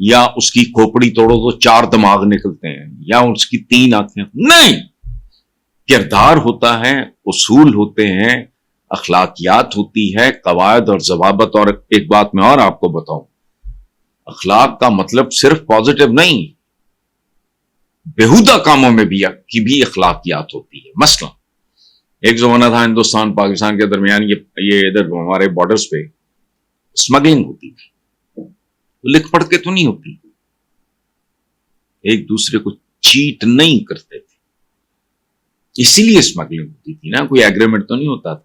یا اس کی کھوپڑی توڑو تو 4 دماغ نکلتے ہیں, یا اس کی 3 آنکھیں. نہیں, کردار ہوتا ہے, اصول ہوتے ہیں, اخلاقیات ہوتی ہے, قواعد اور ضوابط. اور ایک بات میں اور آپ کو بتاؤں, اخلاق کا مطلب صرف پازیٹو نہیں, بےہودہ کاموں میں بھی اخلاقیات ہوتی ہے. مثلا ایک زمانہ تھا ہندوستان پاکستان کے درمیان, یہ ادھر ہمارے بارڈرز پہ اسمگلنگ ہوتی تھی. لکھ پڑھ کے تو نہیں ہوتی, ایک دوسرے کو چیٹ نہیں کرتے تھے, اسی لیے اسمگلنگ ہوتی تھی نا. کوئی ایگریمنٹ تو نہیں ہوتا تھا,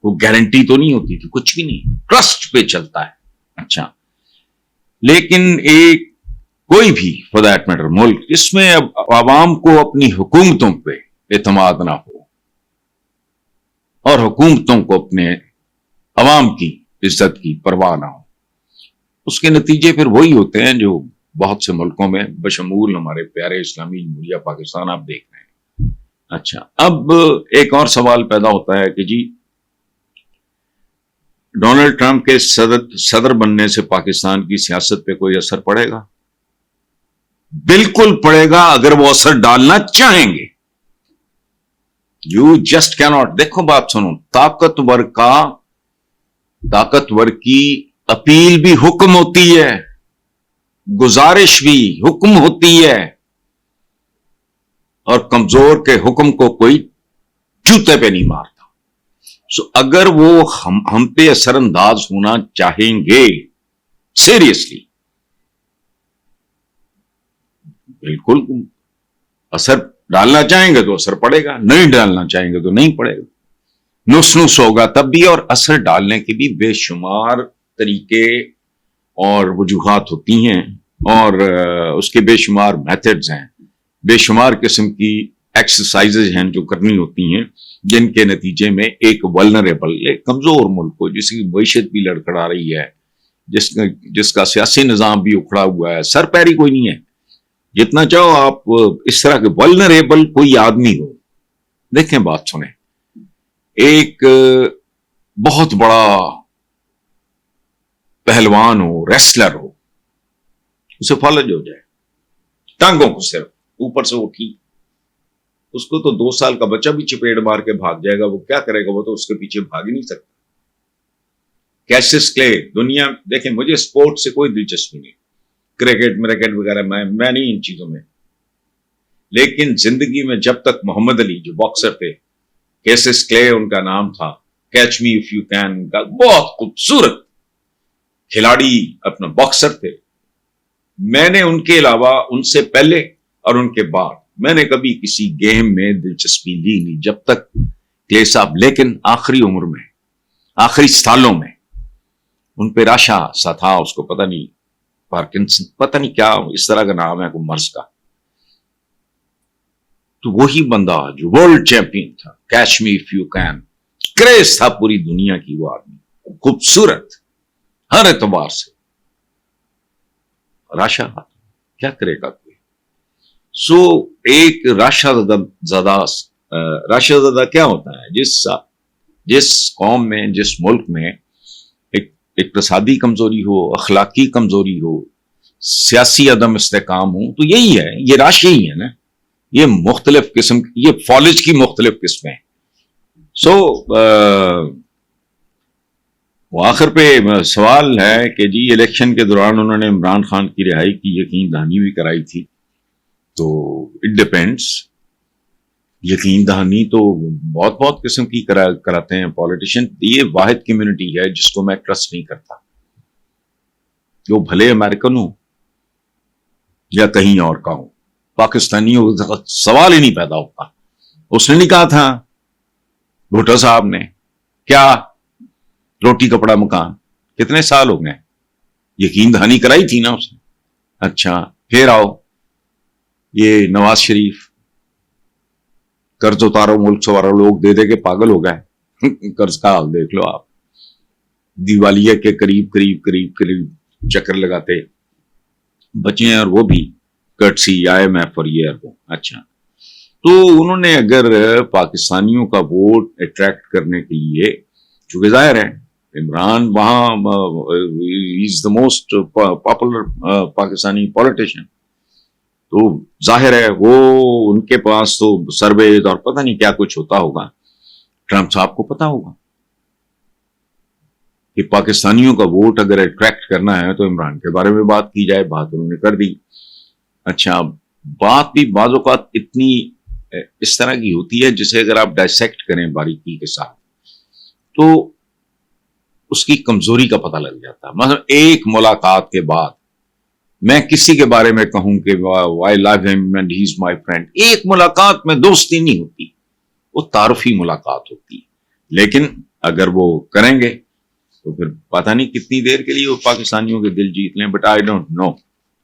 کوئی گارنٹی تو نہیں ہوتی تھی, کچھ بھی نہیں, ٹرسٹ پہ چلتا ہے. اچھا, لیکن ایک کوئی بھی فار دیٹ میٹر ملک جس میں اب عوام کو اپنی حکومتوں پہ اعتماد نہ ہو اور حکومتوں کو اپنے عوام کی عزت کی پرواہ نہ ہو, اس کے نتیجے پھر وہی ہوتے ہیں جو بہت سے ملکوں میں بشمول ہمارے پیارے اسلامی جمہوریہ پاکستان آپ دیکھ رہے ہیں. اچھا, اب ایک اور سوال پیدا ہوتا ہے کہ جی ڈونلڈ ٹرمپ کے صدر بننے سے پاکستان کی سیاست پہ کوئی اثر پڑے گا؟ بالکل پڑے گا, اگر وہ اثر ڈالنا چاہیں گے. یو جسٹ کی ناٹ. دیکھو بات سنو, طاقتور کی اپیل بھی حکم ہوتی ہے, گزارش بھی حکم ہوتی ہے, اور کمزور کے حکم کو کوئی جوتے پہ نہیں مارتا. سو اگر وہ ہم پہ اثر انداز ہونا چاہیں گے سیریسلی, بالکل اثر ڈالنا چاہیں گے تو اثر پڑے گا, نہیں ڈالنا چاہیں گے تو نہیں پڑے گا. نس ہوگا تب بھی, اور اثر ڈالنے کے بھی بے شمار طریقے اور وجوہات ہوتی ہیں, اور اس کے بے شمار میتھڈز ہیں, بے شمار قسم کی ایکسرسائزز ہیں جو کرنی ہوتی ہیں, جن کے نتیجے میں ایک ولنریبل, ایک کمزور ملک کو جس کی معیشت بھی لڑکھڑا رہی ہے, جس کا سیاسی نظام بھی اکھڑا ہوا ہے, سر پیری کوئی نہیں ہے, جتنا چاہو آپ اس طرح کے ولنریبل کوئی آدمی ہو. دیکھیں بات سنیں, ایک بہت بڑا پہلوان ہو, ریسلر ہو, اسے فالج ہو جائے ٹانگوں کو صرف اوپر سے اٹھی, اس کو تو 2 سال کا بچہ بھی چپیڑ مار کے بھاگ جائے گا, وہ کیا کرے گا, وہ تو اس کے پیچھے بھاگ ہی نہیں سکتا. کیسس کلے, دنیا دیکھیں, مجھے سپورٹ سے کوئی دلچسپی نہیں, کرکٹ مرکٹ وغیرہ میں نہیں ان چیزوں میں, لیکن زندگی میں جب تک محمد علی جو باکسر تھے, کیسس کلے ان کا نام تھا, catch me if you can کا بہت خوبصورت کھلاڑی اپنا باکسر تھے. میں نے ان کے علاوہ ان سے پہلے اور ان کے بعد میں نے کبھی کسی گیم میں دلچسپی لی نہیں جب تک کلے صاحب, لیکن آخری عمر میں, آخری سالوں میں ان پہ راشا سا تھا, اس کو پتہ نہیں پارکنسن, پتہ نہیں کیا اس طرح کا نام ہے, کوئی مرض کا. تو وہی بندہ جو ورلڈ چیمپئن تھا, catch me if you can, craze تھا پوری دنیا کی, وہ آدمی خوبصورت ہر اعتبار سے, راشا کیا کرے گا کوئی. سو ایک راشا زدہ کیا ہوتا ہے, جس قوم میں, جس ملک میں ایک اقتصادی کمزوری ہو, اخلاقی کمزوری ہو, سیاسی عدم استحکام ہو, تو یہی ہے, یہ راشا ہی ہے نا, یہ مختلف قسم, یہ فالج کی مختلف قسمیں. سو وہ آخر پہ سوال ہے کہ جی الیکشن کے دوران انہوں نے عمران خان کی رہائی کی یقین دہانی بھی کرائی تھی, تو اٹ ڈیپینڈس. یقین دہانی تو بہت قسم کی کراتے ہیں پولیٹیشین. یہ واحد کمیونٹی ہے جس کو میں ٹرسٹ نہیں کرتا, جو بھلے امریکن ہو یا کہیں اور کا ہو, پاکستانیوں کا سوال ہی نہیں پیدا ہوتا. اس نے نہیں کہا تھا بھٹو صاحب نے, کیا روٹی کپڑا مکان, کتنے سال ہو گئے, یقین دہانی کرائی تھی نا اس نے. اچھا پھر آؤ یہ نواز شریف, قرض اتارو ملک سوارو, لوگ دے دے کے پاگل ہو گئے, قرض کا حال دیکھ لو آپ, دیوالیہ کے قریب چکر لگاتے بچے ہیں, اور وہ بھی کرٹسی IMF اور یہ وہ. اچھا تو انہوں نے اگر پاکستانیوں کا ووٹ اٹریکٹ کرنے کے لیے, چونکہ ظاہر ہے عمران وہاں is the most popular Pakistani politician. تو ظاہر ہے وہ ان کے پاس تو سرویز اور پتہ نہیں کیا کچھ ہوتا ہوگا. ٹرمپ صاحب کو پتا ہوگا کہ پاکستانیوں کا ووٹ اگر اٹریکٹ کرنا ہے تو عمران کے بارے میں بات کی جائے. بات انہوں نے کر دی. اچھا بات بھی بعض اوقات اتنی اس طرح کی ہوتی ہے جسے اگر آپ ڈائسیکٹ کریں باریکی کے ساتھ تو اس کی کمزوری کا پتہ لگ جاتا ہے. مثلا ایک ملاقات کے بعد میں کسی کے بارے میں کہوں کہ I love him and he's my friend, ایک ملاقات میں دوستی نہیں ہوتی, وہ تعارفی ملاقات ہوتی ہے. لیکن اگر وہ کریں گے تو پھر پتہ نہیں کتنی دیر کے لیے وہ پاکستانیوں کے دل جیت لیں. But I don't know